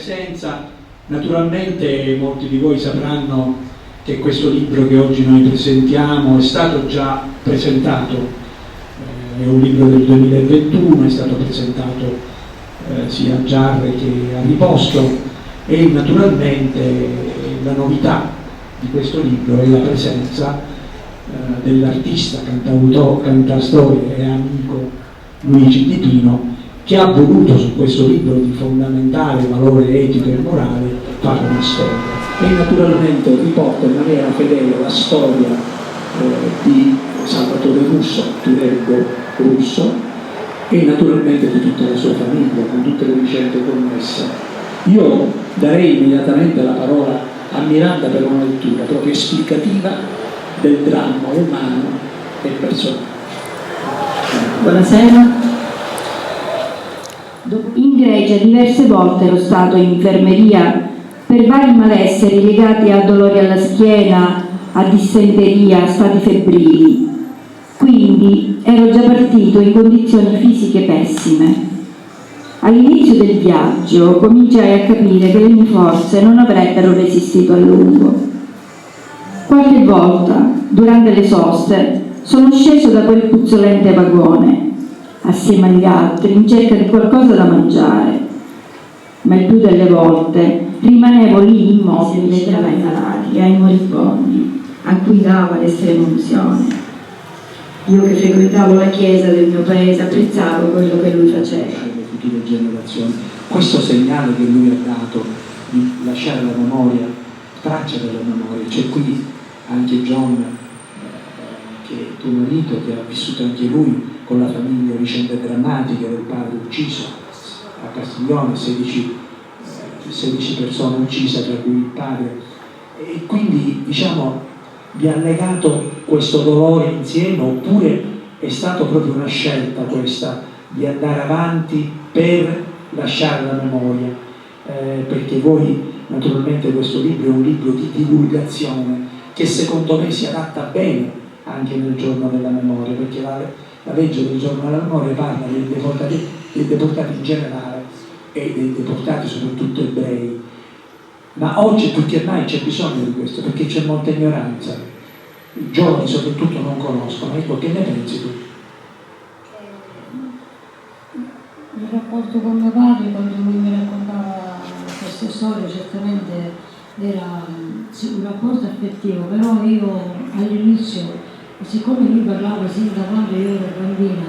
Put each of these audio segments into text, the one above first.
presenza. Naturalmente molti di voi sapranno che questo libro che oggi noi presentiamo è stato già presentato, è un libro del 2021, è stato presentato sia a Giarre che a Riposto, e naturalmente la novità di questo libro è la presenza dell'artista, cantastorie e amico Luigi Di Pino, che ha voluto su questo libro di fondamentale valore etico e morale fare una storia. E naturalmente riporta in maniera fedele la storia di Salvatore Russo, Turego Russo, e naturalmente di tutta la sua famiglia, con tutte le vicende connesse. Io darei immediatamente la parola a Miranda per una lettura proprio esplicativa del dramma umano e personale. Buonasera. In Grecia diverse volte ero stato in infermeria per vari malesseri legati a dolori alla schiena, a dissenteria, a stati febbrili. Quindi ero già partito in condizioni fisiche pessime. All'inizio del viaggio cominciai a capire che le mie forze non avrebbero resistito a lungo. Qualche volta, durante le soste, sono sceso da quel puzzolente vagone assieme agli altri in cerca di qualcosa da mangiare, ma il più delle volte rimanevo lì immobile tra i malati e ai moribondi a cui dava l'estrema unzione. Io che frequentavo la chiesa del mio paese apprezzavo quello che lui faceva. Le future generazioni, questo segnale che lui ha dato di lasciare la memoria, traccia della memoria. C'è qui anche John, che è tuo marito, che ha vissuto anche lui con la famiglia vicende drammatiche del padre ucciso a Castiglione, 16 persone uccise, tra cui il padre, e quindi diciamo vi ha legato questo dolore insieme, oppure è stata proprio una scelta questa di andare avanti per lasciare la memoria, perché voi naturalmente questo libro è un libro di divulgazione che secondo me si adatta bene anche nel giorno della memoria, perché la legge del giorno della memoria parla dei deportati in generale e dei deportati soprattutto ebrei, ma oggi più che mai c'è bisogno di questo, perché c'è molta ignoranza, i giovani soprattutto non conoscono. Ecco, che ne pensi tu? Il rapporto con mio padre, quando lui mi raccontava queste storie, certamente era sì, un rapporto affettivo, però io all'inizio, siccome lui parlava sin da quando io ero bambina,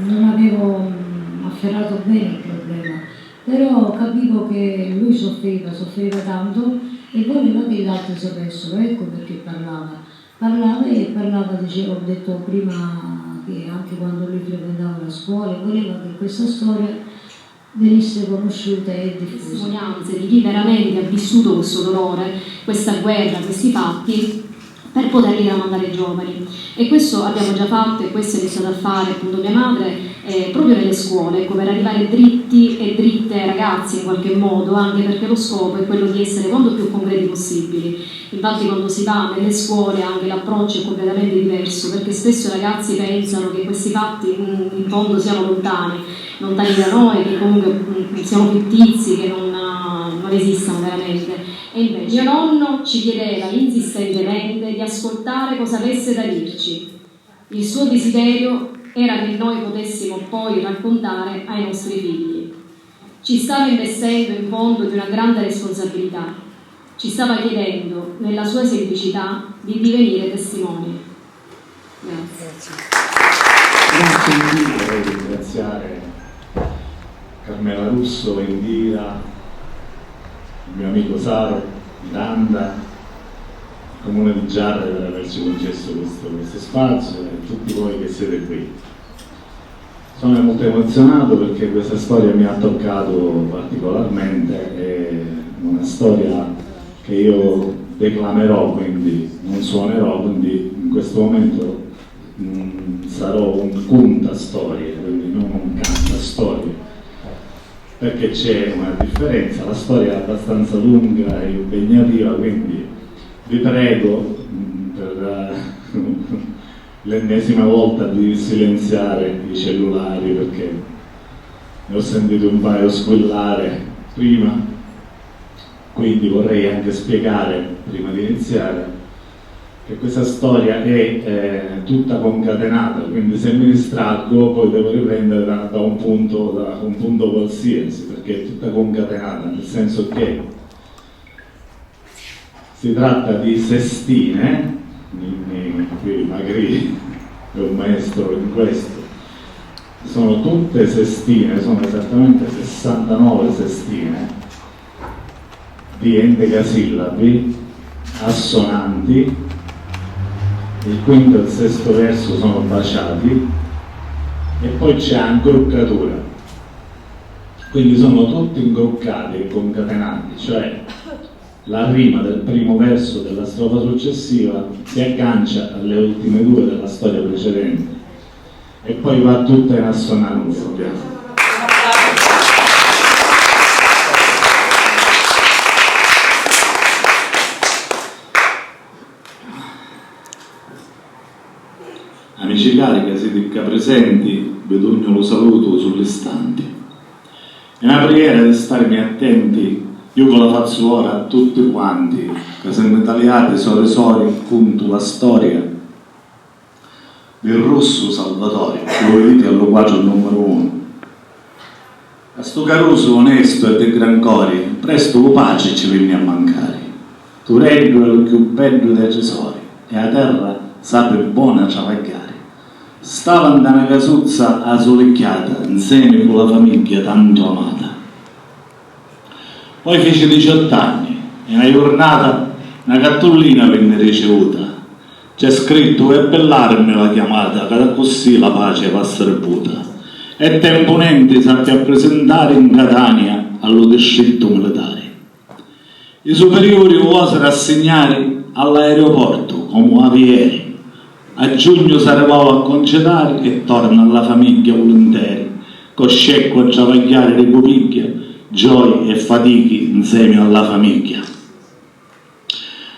non avevo afferrato bene il problema, però capivo che lui soffriva tanto e voleva che gli altri sapessero, ecco perché parlava, diceva, ho detto prima che anche quando lui frequentava la scuola, voleva che questa storia venisse conosciuta e diffusa. Testimonianze di chi veramente ha vissuto questo dolore, questa guerra, questi fatti, per poterli tramandare ai giovani, e questo abbiamo già fatto, e questo è iniziato a fare appunto mia madre proprio nelle scuole, ecco, per arrivare dritti e dritte ai ragazzi in qualche modo, anche perché lo scopo è quello di essere quanto più concreti possibili. Infatti quando si va nelle scuole anche l'approccio è completamente diverso, perché spesso i ragazzi pensano che questi fatti in fondo siano lontani da noi, che comunque siano fittizi, che non esistano veramente. E invece mio nonno ci chiedeva insistentemente di ascoltare cosa avesse da dirci. Il suo desiderio era che noi potessimo poi raccontare ai nostri figli. Ci stava investendo in fondo di una grande responsabilità. Ci stava chiedendo, nella sua semplicità, di divenire testimoni. Grazie. Grazie. Vorrei ringraziare Carmela Russo, Indira, il mio amico Saro, Miranda, il Comune di Giarre per averci concesso questo spazio, e tutti voi che siete qui. Sono molto emozionato perché questa storia mi ha toccato particolarmente, è una storia che io declamerò, quindi non suonerò, quindi in questo momento sarò un contastorie, quindi non un cantastorie, perché c'è una differenza, la storia è abbastanza lunga e impegnativa, quindi vi prego per l'ennesima volta di silenziare i cellulari, perché ne ho sentito un paio squillare prima, quindi vorrei anche spiegare, prima di iniziare, che questa storia è tutta concatenata, quindi se mi distraggo poi devo riprendere da un punto qualsiasi, perché è tutta concatenata, nel senso che si tratta di sestine, qui Magri è un maestro in questo, sono tutte sestine, sono esattamente 69 sestine di endecasillabi assonanti, il quinto e il sesto verso sono baciati e poi c'è angruccatura, quindi sono tutti ingruccati e concatenati, cioè la rima del primo verso della strofa successiva si aggancia alle ultime due della storia precedente e poi va tutta in assonanza, ovviamente. Amici cari che siete qua presenti, vedogno lo saluto sull'istante. È una preghiera di starmi attenti, io ve la faccio ora a tutti quanti, che siamo italiani, sono appunto la storia del rosso Salvatore, che lo vedete allo quadro numero 1. A sto caruso onesto e del gran cuore, presto lo pace ci viene a mancare. Tu reggio è il più bello dei tesori, e a terra sape buona travagliare. Stava in una casuzza a solecchiata, insieme con la famiglia tanto amata. Poi fece 18 anni e una giornata una cartolina venne ricevuta. C'è scritto e bellarmi la chiamata, che così la pace va servuta. E temponente sappia presentare in Catania allo distretto militare. I superiori osero assegnare all'aeroporto come avieri. A giugno si arrivava a concedere e torna alla famiglia volentieri, con scecco a travagliare le copiglie, gioie e fatichi insieme alla famiglia.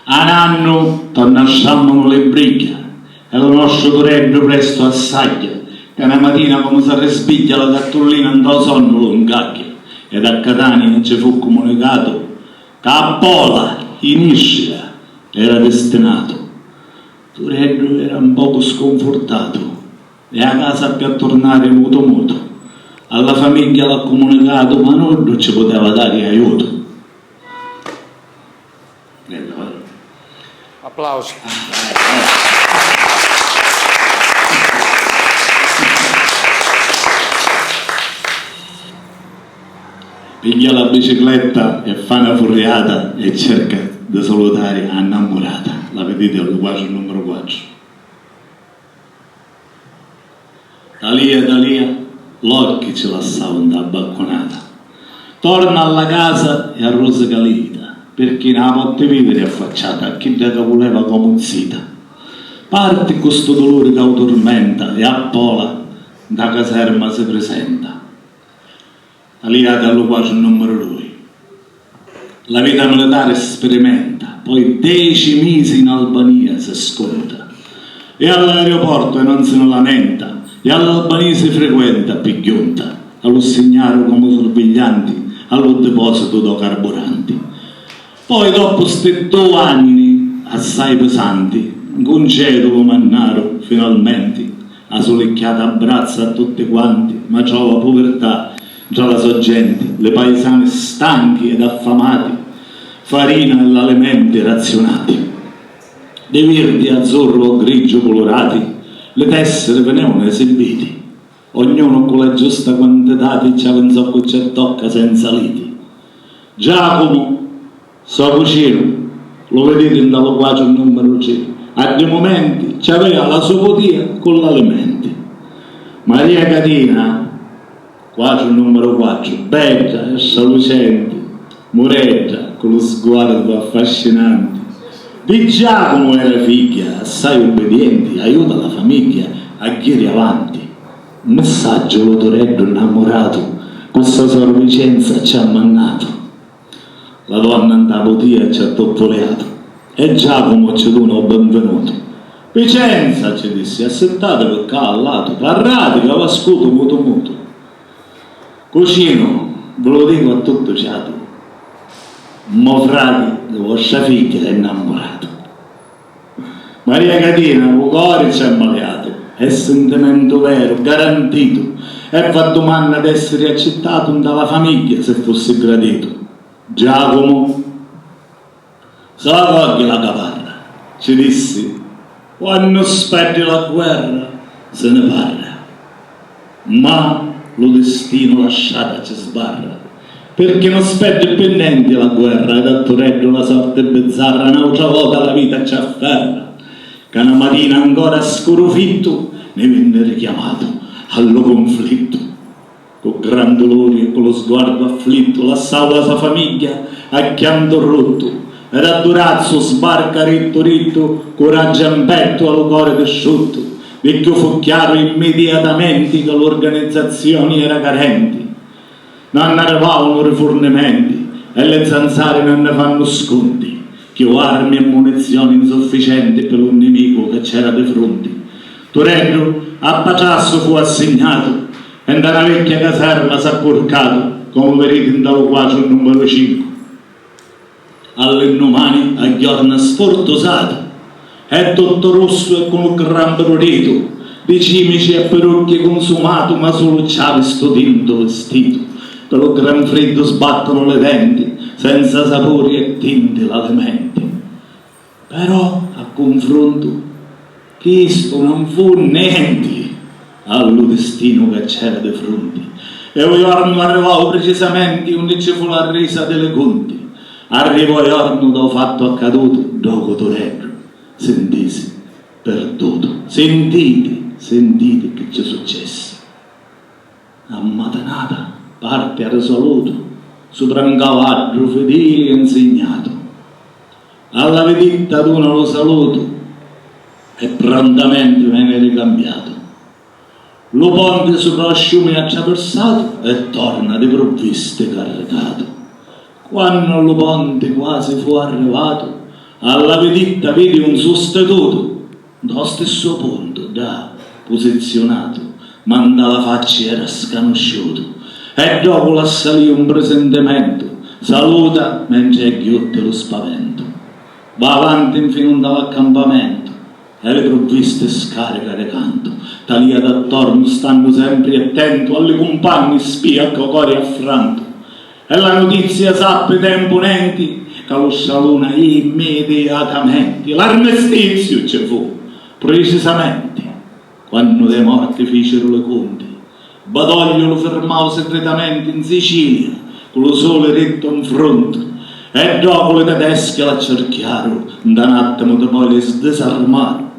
A un anno tornasciamo le briglie e lo nostro dovrebbe presto assaglia, che una mattina come si respiglia la cartolina andò sonno lo ingaglia, ed a Catania ci fu comunicato che a Pola, in Istria, era destinato. Tureddu era un poco sconfortato e a casa per tornare muto. Alla famiglia l'ha comunicato, ma non ci poteva dare aiuto. Applausi. Piglia la bicicletta e fa una furriata e cerca di salutare a innamorata. La vedete al quadro numero 4. Dalia, l'occhio ce lasciava da balconata. Torna alla casa e a rosa calita, perché non la potte vedere affacciata a chi che voleva come zita. Parte questo dolore che lo tormenta e a Pola da caserma si presenta. Aliata allo quadro numero 2. La vita militare sperimenta, poi 10 mesi in Albania si sconta, e all'aeroporto e non se ne lamenta, e all'Albania si frequenta picchiunta, allo segnare come sorveglianti, allo deposito di carburanti. Poi dopo questi 2 anni assai pesanti, in congedo come annaro, finalmente, a solecchiata abbraccia a tutti quanti, ma trova povertà tra la sua gente, le paesane stanchi ed affamati, farina e alimenti razionati, dei verdi azzurro o grigio colorati, le tessere venivano esibiti, ognuno con la giusta quantità di ci pensò che ci tocca senza liti. Giacomo, suo cucino, lo vedete dallo quadro numero 3, a dei momenti c'aveva la sua potia con gli alimenti. Maria Catina, quadro numero 4, bella e salucente, mureggia con lo sguardo affascinante. Di Giacomo era figlia, assai obbediente, aiuta la famiglia a ghiri avanti. Un messaggio lo Toreddu innamorato, con sua sor Vicenza ci ha mannato. La donna andava via ci ha toppoleato e Giacomo ci dono benvenuto. Vicenza, ci disse, assettate per qua al lato, parrate che va scudo muto. Cucino, ve lo dico a tutto ciato, mo frati di vostra figlia è innamorato. Maria Catina, il cuore ci è ammaliato, è sentimento vero, garantito, e fa domanda di essere accettato dalla famiglia se fosse gradito. Giacomo, se la coglie la caparra, ci dissi, quando aspetti la guerra se ne parla, ma lo destino lasciata ci sbarra, perché non aspetta il pendente la guerra, ed a Toretto la sorte bizzarra, un'altra volta la vita ci afferra, che una mattina ancora scurufitto ne venne richiamato allo conflitto. Con gran dolore e con lo sguardo afflitto lasciava la sua famiglia a chianto rotto, ed a Durazzo sbarca ritto, coraggio in petto al cuore desciutto, perché fu chiaro immediatamente che l'organizzazione era carente. Non arrivavano rifornimenti e le zanzare non ne fanno sconti, che armi e munizioni insufficienti per un nemico che c'era di fronte. Toretto a Paciasso fu assegnato e da una vecchia caserma s'accorcato, come vedete in dallo quacio numero 5. All'indomani a giorno sfortusato, è tutto rosso e con un gran prurito, di cimici e perucchi consumato, ma solo c'ha sto tinto vestito. Per lo gran freddo sbattono le denti, senza sapori e tinte l'alimenti. Però a confronto questo non fu niente allo destino che c'era di fronte. E un giorno arrivavo precisamente onde ci fu la resa delle conti. Arrivò il giorno da fatto accaduto, dopo Toretto sentisi perduto. Sentite che c'è successo. A matinata parte a risoluto, sopra un cavallo fedele e insegnato. Alla vedetta d'una lo saluto e prontamente viene ricambiato. Lo ponte sopra lo sciume attraversato e torna di provviste caricato. Quando lo ponte quasi fu arrivato, alla vedetta vedi un sostituto, dallo stesso punto, da posizionato, ma dalla faccia era sconosciuto. E dopo la salì un presentimento, saluta mentre ghiotte lo spavento. Va avanti fino dall'accampamento e le provviste scarica di canto. Talia d'attorno stando sempre attento alle compagne spia che cuore affranto. E la notizia sappe da imponenti che lo saluna immediatamente. L'armistizio ci fu, precisamente, quando dei morti fecero le conti. Badoglio lo fermavo segretamente in Sicilia, con lo sole retto in fronte, e dopo le tedesche la cerchiarono, da un attimo di poi le sdesarmarono.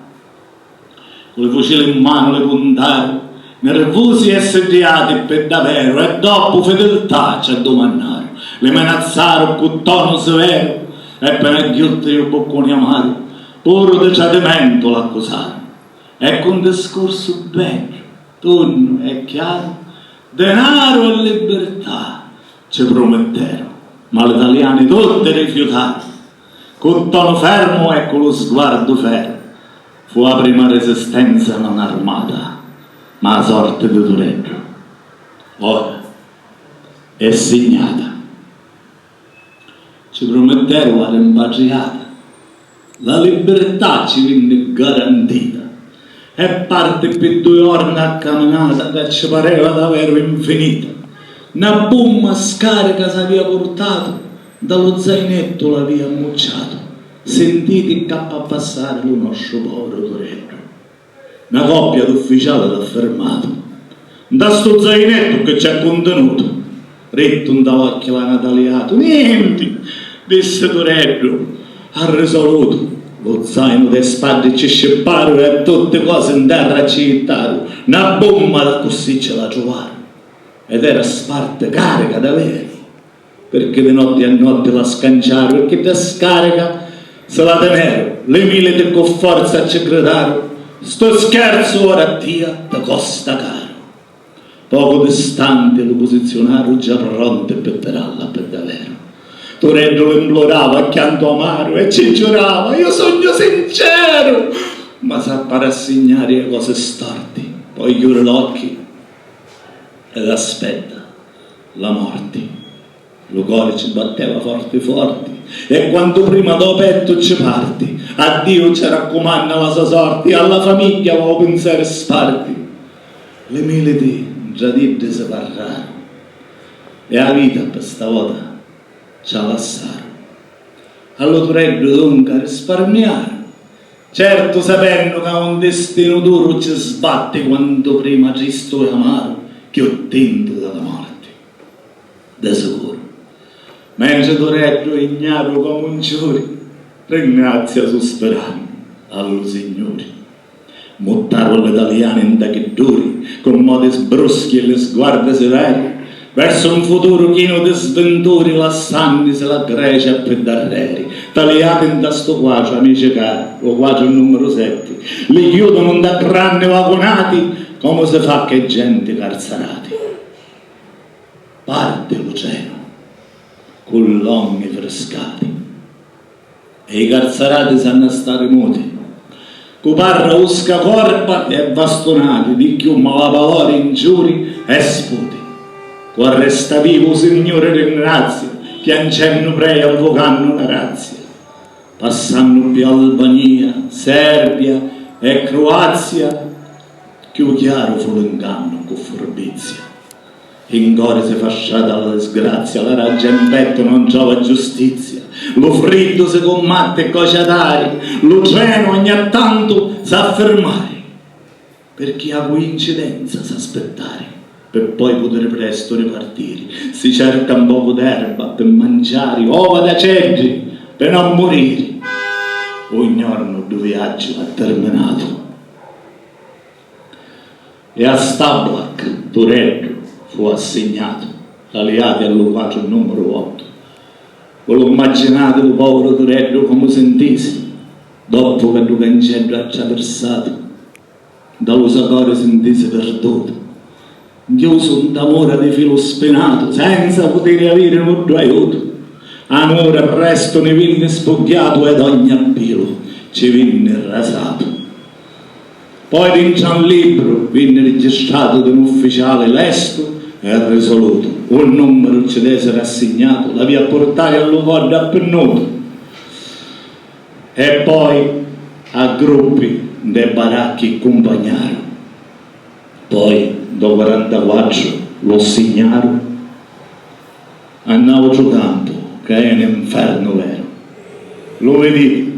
Con le fucili in mano le puntarono, nervosi e sediati per davvero, e dopo fedeltà ci domandarono. Le menazzarono con tono severo, e per agghiotto io bocconi amaro, puro di tradimento l'accusarono. E con discorso bello, tonno e chiaro, denaro e libertà ci prometterono, ma gli italiani tutti rifiutarono. Con tono fermo e con lo sguardo fermo fu la prima resistenza non armata, ma la sorte di Toretto. Ora è segnata. Ci prometterono la rimpatriata, la libertà ci venne garantita. E parte per 2 giorni a camminata che ci pareva davvero infinita. Una bomba scarica si aveva portato, dallo zainetto l'aveva ammucciato. Sentite che a passare lo nostro povero Toretto. Una coppia d'ufficiali l'ha fermato. Da sto zainetto che c'è contenuto, retto un d'occhio la nataliato. Niente, disse Toretto, ha risoluto. Lo zaino delle spalle ci scipparono e tutte cose in terra ci gettarono. Una bomba da così ce la trovarono. Ed era sparte carica davvero. Perché di notte a notte la scanciarono e che da scarica se la tenero. Le milite con forza ci gridarono. Sto scherzo ora tia da costa caro. Poco distante lo posizionarono già pronte per peralla per davvero. Toretto lo implorava accanto amaro e ci giurava, io sogno sincero, ma sappa rassegnare le cose storte, poi chiude gli occhi ed aspetta la morte. Lo cuore ci batteva forte forte, e quanto prima do petto ci parti, a Dio ci raccomanda la sua sorte, alla famiglia avevo pensieri sparti. Le militi già dite si parlarono, e la vita per stavolta ci lasciarono. All'autoreddo dunque risparmiare, certo sapendo che un destino duro ci sbatte quanto prima Cristo è amaro che ottinto dalla morte. Da sicuro, mentre Toretto ignaro come un giuri, ringrazia sospirando allo Signore. Mottaro l'italiano in duri, con modi sbruschi e le sguarde severe, verso un futuro pieno di sventori, lasciandosi la Grecia per darreri. Tagliati in sto quadro, amici cari, lo quadro numero 7, li chiudono da grandi vagonati, come si fa che gente carcerati. Parte l'oceano, con l'omni frescati, e i carcerati sanno stare muti, con parra usca corpa e bastonati, di chiuma la valore ingiuri e sputi. Con resta vivo Signore ringrazio, piangendo prei avvocando la grazia. Passando più Albania, Serbia e Croazia, più chiaro fu l'inganno con furbizia. In cuore si fasciata la disgrazia, la raggia in petto non trova giustizia, lo freddo si combatte cociatari, lo treno ogni tanto sa fermare, per chi ha coincidenza sa aspettare, per poi poter presto ripartire. Si cerca un poco d'erba per mangiare, ova da cedri per non morire. Ogni giorno due viaggi ha terminato, e a Stablac Toretto fu assegnato, aliati all'uguaggio numero 8. Ve lo immaginate il povero Toretto come sentisi, dopo che il cancello ha attraversato, dallo sapore sentisi perduto, chiuso un d'amore di filo spenato, senza poter avere un aiuto. Amore presto ne venne spogliato, ed ogni appello ci venne rasato. Poi dentro un libro venne registrato da un ufficiale lesto e risoluto, un numero ci deve essere assegnato, la via portare all'uovo appennuto, e poi a gruppi dei baracchi accompagnarono. Poi dopo 44 lo segnarono a un altro campo che è un inferno vero. Lo vedi,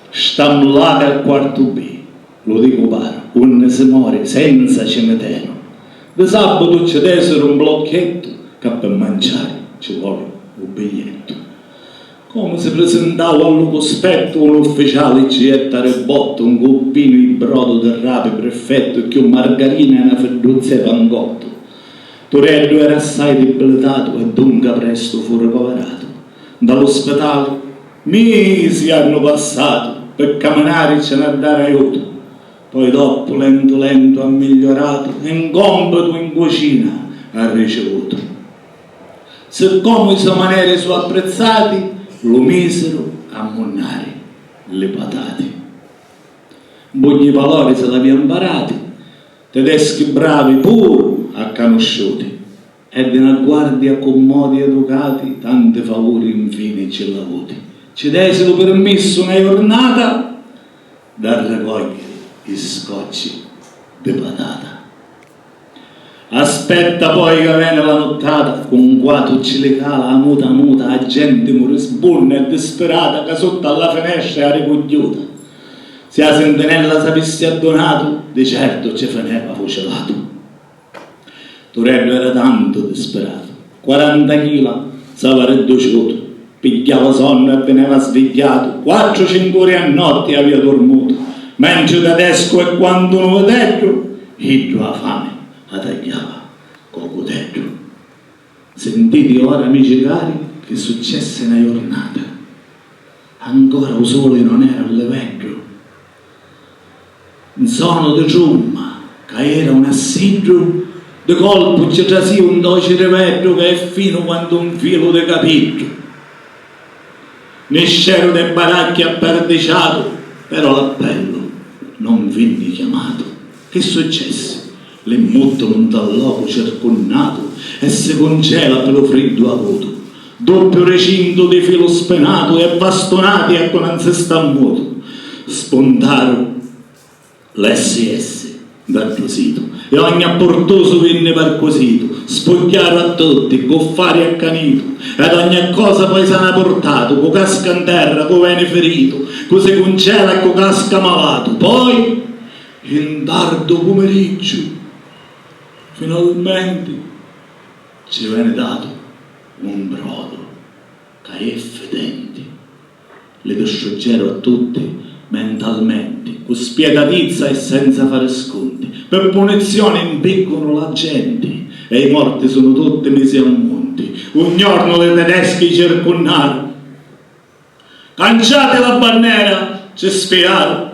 stiamo là al quarto B, lo dico paro, un si muore senza cimitero. Di sabato ci deve essere un blocchetto che per mangiare ci vuole un biglietto. Come si presentava allo cospetto un ufficiale ci gettare botto, un coppino di brodo del rape prefetto e che un margarina e una ferduzza e fangotto. Toretto era assai debilitato e dunque presto fu ricoverato. Dall'ospedale mesi hanno passato per camminare e a dare aiuto. Poi dopo lento lento ha migliorato e un compito in cucina ha ricevuto. Siccome i suoi maniere sono apprezzati, lo misero a monnare le patate. Bogni valori se l'abbiamo imparati, tedeschi bravi pure a conosciuti, e di una guardia con modi educati tanti favori infine ce l'ha avuti. Ci desero permesso una giornata da raccogliere i scocci di patata. Aspetta poi che viene la nottata, con un quato ci le cala, muta, la gente morisbonna e disperata che sotto alla finestra è ricogliuta. Se la sentinella sapessi addonato, di certo ci fineva fucilato. Toretto era tanto disperato, 40 kg s'aveva riduciuto, pigliava sonno e veniva svegliato, 4-5 ore a notte aveva dormito, mentre tedesco e quando non vedevo, e la fame la tagliava con cotello. Sentite ora, amici cari, che successe una giornata. Ancora il sole non era alleveggio. Un suono di tromba, che era un asseggio, di colpo ci trasì un dolce riveggio che è fino quanto un filo di capitto. Nescero dei baracchi apperdiciato, però l'appello non venne chiamato. Che successe? Le mutto un talloco circondato e si congela per lo freddo avuto. Doppio recinto di filo spenato e bastonati ecco non si sta muto. Spontaro l'SS dal prosito e ogni apportoso venne percosito, spogliaro a tutti, goffari accanito, ed ogni cosa poi se n'ha portato, co casca in terra, co viene ferito, co se congela e co casca malato. Poi, in tardo pomeriggio, finalmente ci viene dato un brodo, che è fedente, le descioggerò a tutti mentalmente, con spietatizza e senza fare sconti. Per punizione impiccono la gente e i morti sono tutti mesi a monti. Un giorno le tedeschi circondarono, canciate la bandiera, ci spiarono,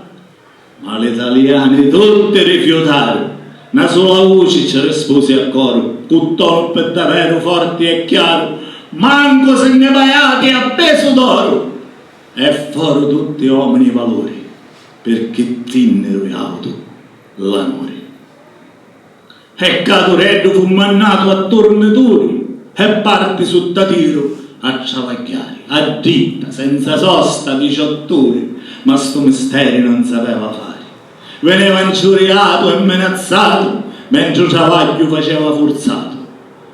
ma gli italiani tutti rifiutarono. Una sola voce ci rispose a coro, con tono per davvero forte e chiaro: manco se ne pagati a peso d'oro. E furono tutti uomini valori, perché tennero in auto l'amore. E Catureddu fu mannato a tornatori e parte su da tiro a ciavagliare, a dritta, senza sosta, 18 ore, ma sto mistero non sapeva fare. Veniva ingiuriato e minacciato, mentre il travaglio faceva forzato.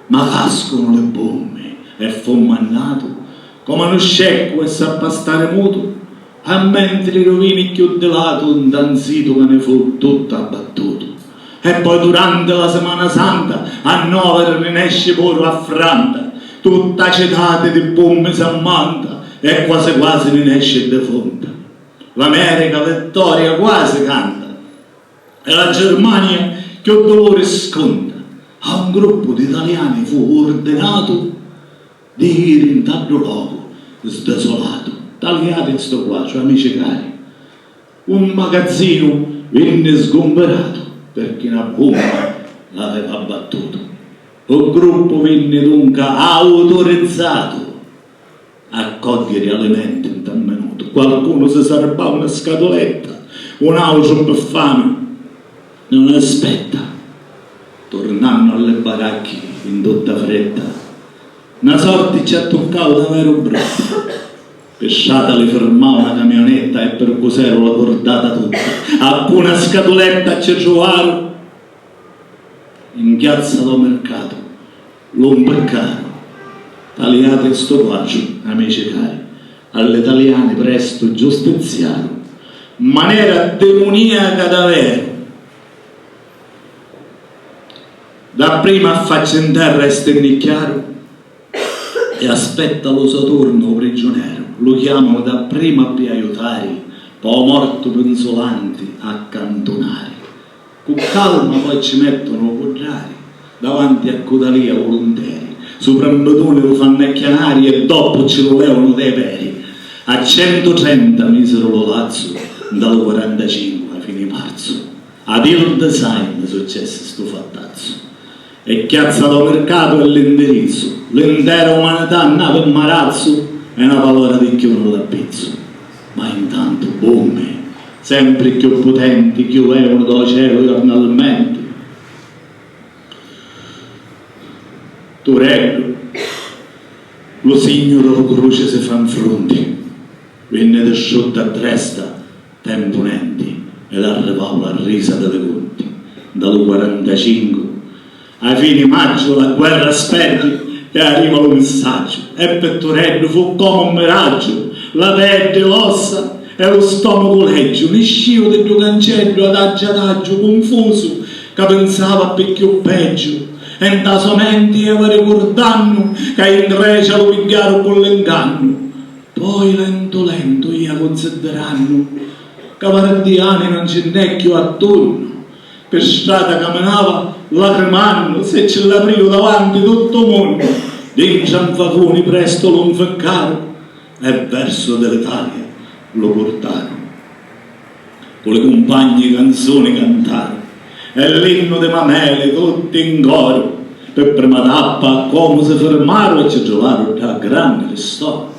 Ma cascono le bombe e fu mannato come uno scecco e sappa stare muto, e mentre i rovini più di lato un danzito che ne fu tutto abbattuto. E poi durante la Settimana Santa a Novara ne esce pure affranta, tutta cetata di bombe s'ammanta e quasi quasi ne esce defunta. L'America vittoria quasi canta e la Germania che il dolore sconta. A un gruppo di italiani fu ordinato di ir in tal luogo sdesolato, tagliati in sto qua, cioè amici cari. Un magazzino venne sgomberato perché una bomba l'aveva abbattuto. Il gruppo venne dunque autorizzato a cogliere alimenti in tal minuto. Qualcuno si serbava una scatoletta, un altro per fame non aspetta. Tornando alle baracche in tutta fretta, una sorte ci ha toccato davvero brutto. Pesciata le fermava una camionetta e per cos'ero la portata tutta. A una scatoletta ci trovarono in piazza del mercato l'ombeccaro, tagliato in sto quaggio, amici cari. Alle italiane presto giustiziarono, maniera demoniaca davvero. Dapprima affaccia in terra e stennicchiaro e aspetta lo suo turno prigioniero. Lo chiamano dapprima per aiutare, poi morto penzolanti a cantonare. Con calma poi ci mettono contrari davanti a codalia volontari. Sopra un botone lo fanno chianari e dopo ce lo levano dai peri. A 130 misero lo lazzo dal 45 a fine marzo. Ad il design è successo sto fattazzo. E chiazza da mercato e l'indirizzo, l'intera umanità nata in marazzo e una paura di chi non la pizzo. Ma intanto bombe, sempre più potenti, chiudevano dal cielo giornalmente. Tureddu, lo segno della croce si fa in fronte, venne desciotto a testa, temponenti, ed arrivava la risa delle conti, dal 45 a fine maggio la guerra sperde e arriva lo messaggio e per Tureddu fu come un miraggio, la pelle, l'ossa e lo stomaco leggio, ne scio del tuo cancello adagio confuso che pensava per più peggio e da sua mente aveva ricordando che in Grecia lo pigliarono con l'inganno. Poi lento lento ia considerando che Vardiani non c'è necchio attorno, per strada camminava lacrimando, se ce l'aprivo davanti tutto il mondo, dentro un vagone presto lo infeccarono e verso dell'Italia lo portarono. Con le compagne canzoni cantarono e l'inno di Mamele tutti in coro. Per prima tappa come si fermarono e ci trovarono da grande ristoro.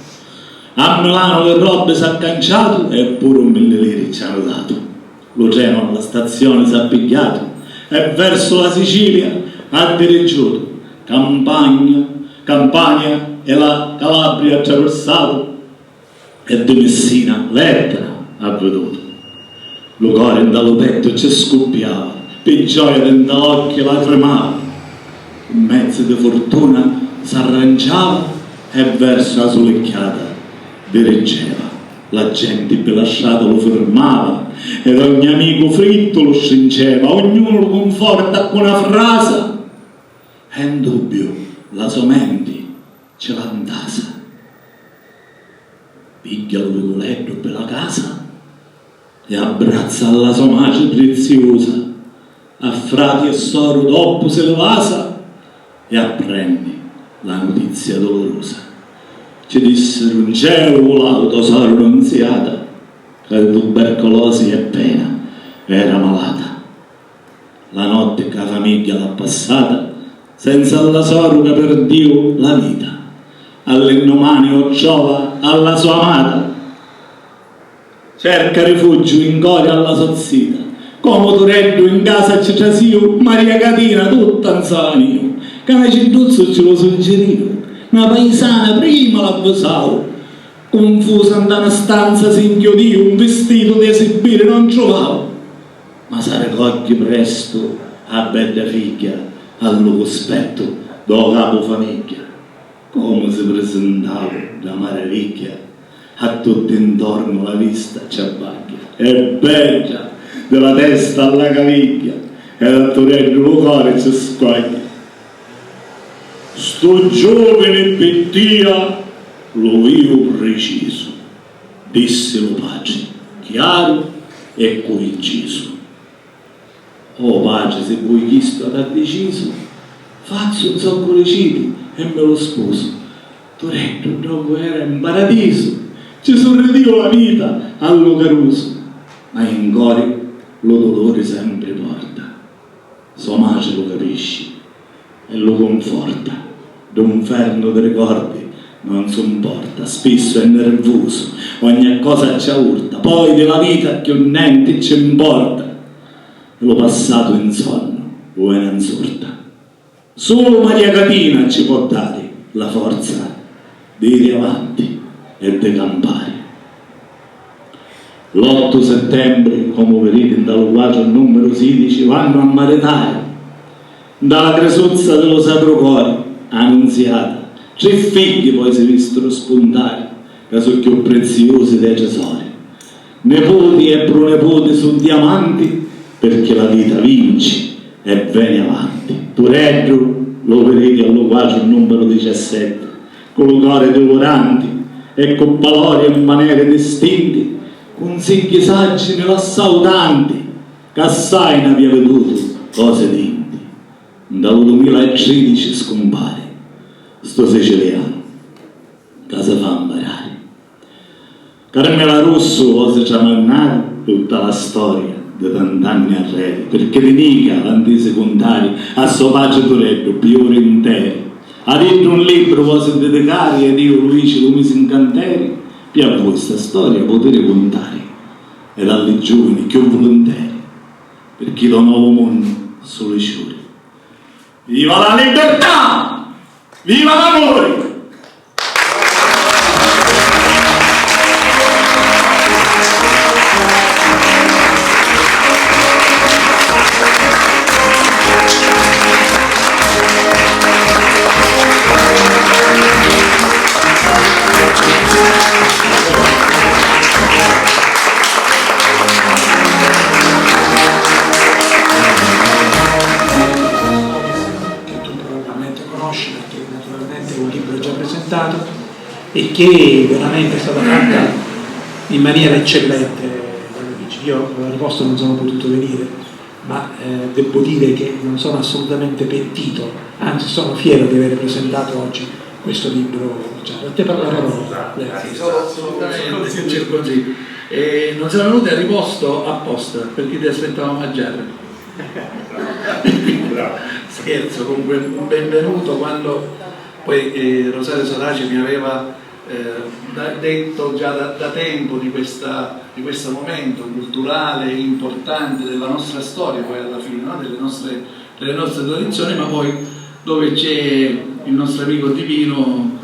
A Milano le robe si accanciato e pure 1.000 lire ci hanno dato. Lo treno alla stazione si è appigliato e verso la Sicilia ha dirigiuto, Campania e la Calabria attraversato e di Messina l'Etna ha veduto. Lo cuore dallo petto ci scoppiava, per gioia dall'occhio lacrimava. In mezzo di fortuna s'arrangiava e verso la solecchiata dirigeva. La gente per lasciato lo fermava ed ogni amico fritto lo stringeva, ognuno lo conforta con una frase. È in dubbio la sua mente ce l'ha in tasa. Piglia lo vicoletto per la casa e abbraccia alla sua mace preziosa. A frati e soro dopo se le vasa e apprendi la notizia dolorosa. Ci dissero un cielo volato tesoro annunziata che tubercolosi appena era malata. La notte che la famiglia l'ha passata senza la soro che per Dio la vita all'indomani occiova alla sua amata. Cerca rifugio in coria alla sozzita, come Tureddu in casa c'è trasio, Maria Catina tutta anzanio, che una cintuzzo ce lo suggerivo, una paesana prima l'avvisavo, confusa in una stanza si inchiodivo, un vestito da esibire non trovavo, ma si raccoglie presto a bella figlia, allo cospetto do capo famiglia, come si presentava la meraviglia, a tutto intorno la vista ci abbaglia, è bella della testa alla caviglia e a Tureddu lo cuore ci squaglia. Sto giovane pettia lo io preciso, disse lo pace, chiaro e coinciso. Oh pace, se vuoi chisto ad ha deciso, faccio un soccolicito e me lo sposo. Tureddu dopo era in paradiso, ci sorridivo la vita allo caruso, ma in cuore lo dolore sempre porta. Sua mace lo capisci e lo conforta. D'un ferno di ricordi non sopporta, spesso è nervoso, ogni cosa ci urta, poi della vita che un niente ci importa. Lo passato in sonno o in insorta. Solo Maria Catina ci può dare la forza di ir avanti e di campare. L'8 settembre, come vedete dall'uaggio numero 16, vanno a maritare dalla cresuzza dello Sacro Cuore annunziata. 3 figli poi si vistero spuntare, che sono più preziosi dei tesori. Nepoti e pronepoti su diamanti, perché la vita vince e viene avanti. Tureddu lo vedete all'uaggio numero 17, con lo cuore doloranti e con valori e maniere distinte, consigli saggi nell'assautanti, che assai ne aveva veduto cose dinte. Dal 2013 scompare sto siciliano che si fa imparare. Carmela Russo cosa ci ha mandato tutta la storia di tant'anni arredi, perché di dica l'antisecondario a suo pace Tureddu più ore interi. Ha detto un libro cosa dedicare ed io Luigi lo mise in canteri, più a voi sta storia potere contare ed alle giovani più volontari, perché da nuovo mondo solo i ciuri. Viva la libertà! Viva l'amore! E che veramente è stata fatta in maniera eccellente. Io al posto non sono potuto venire, ma devo dire che non sono assolutamente pentito, anzi sono fiero di aver presentato oggi questo libro. A te parla la parola. Non siamo venuti a riposto apposta perché ti aspettavamo a Gerri. Scherzo, comunque un benvenuto. Quando poi Rosario Soraci mi aveva detto già da tempo di questo momento culturale importante della nostra storia, poi alla fine, no? delle nostre tradizioni, ma poi dove c'è il nostro amico Divino,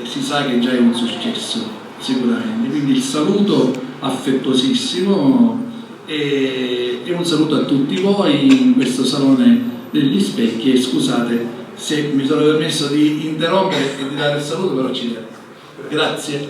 si sa che già è un successo sicuramente. Quindi il saluto affettuosissimo e un saluto a tutti voi in questo Salone degli Specchi, e scusate se mi sono permesso di interrompere e di dare il saluto, però ci devo. Grazie.